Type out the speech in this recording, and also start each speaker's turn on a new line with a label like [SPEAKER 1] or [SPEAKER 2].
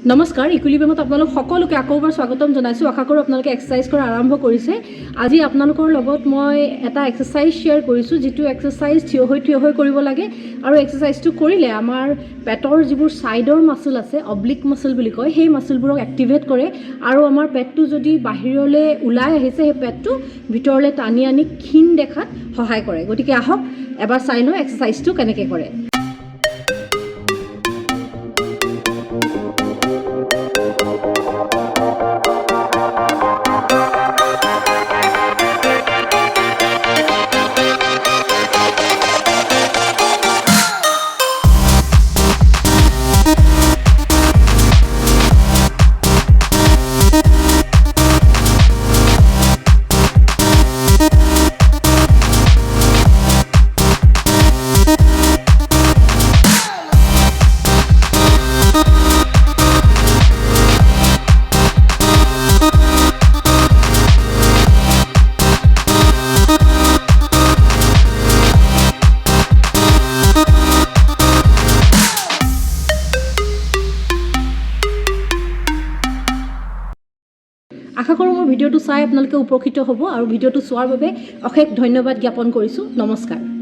[SPEAKER 1] নমস্কাৰ ইকুইলিব্ৰিয়ামত আপোনালোক সকলোকে আকৌবাৰ স্বাগতম জনাইছোঁ আশা কৰোঁ আপোনালোকে এক্সাৰসাইজ কৰা আৰম্ভ কৰিছে আজি আপোনালোকৰ লগত মই এটা এক্সাৰসাইজ শ্বেয়াৰ কৰিছোঁ যিটো এক্সাৰসাইজ থিয় হৈ কৰিব লাগে আৰু এক্সাৰসাইজটো কৰিলে আমাৰ পেটৰ যিবোৰ সাইডৰ মাসল আছে অবলিক মাসল বুলি কয় সেই মাসলবোৰক এক্টিভেট কৰে আৰু আমাৰ পেটটো যদি বাহিৰলৈ ওলাই আহিছে সেই পেটটো ভিতৰলৈ টানি আনি ক্ষীণ দেখাত সহায় কৰে গতিকে আহক এবাৰ চাই লওঁ এক্সাৰসাইজটো কেনেকৈ কৰে আশা কৰোঁ মোৰ ভিডিঅ'টো চাই আপোনালোকে উপকৃত হ'ব আৰু ভিডিঅ'টো চোৱাৰ বাবে অশেষ ধন্যবাদ জ্ঞাপন কৰিছোঁ নমস্কাৰ